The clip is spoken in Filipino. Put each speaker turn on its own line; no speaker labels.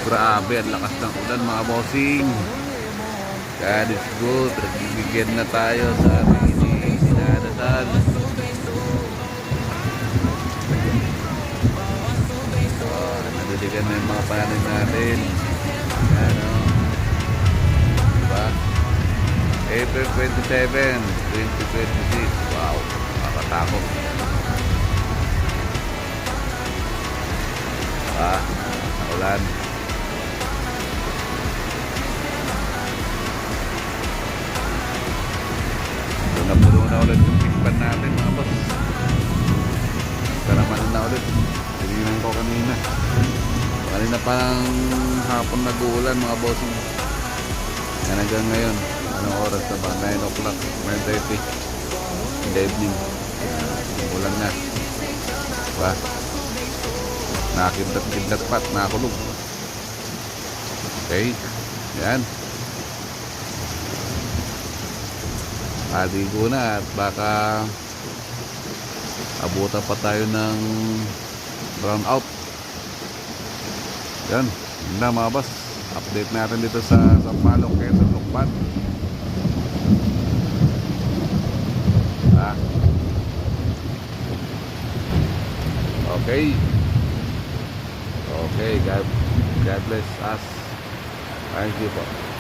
Grabe, ang lakas ng ulan mga bossing. God is good. Nagbibigyan na tayo sa ating dinadasal. Nadiligan na yung mga panin natin. Ano? Diba? April 27, 2026. Wow, nakakatakot. Ulan. Puno na ulit yung pispan natin mga boss. Karaman na ulit. Tinignan ko kanina. Kanina parang hapon nag-uulan mga bossing. Yan hanggang ngayon. Anong oras na ba? 9 o'clock, 9:30 in the evening. Ulan na. Diba? Nakakidlat-kidlat pa at nakakulog. Okay. Yan. Haligo na at baka abutan pa tayo ng brown out. Yan. Yun na mga boss. Update natin dito sa Sampaloc, Quezon, Lucban. Okay. Okay. God bless us. Thank you po.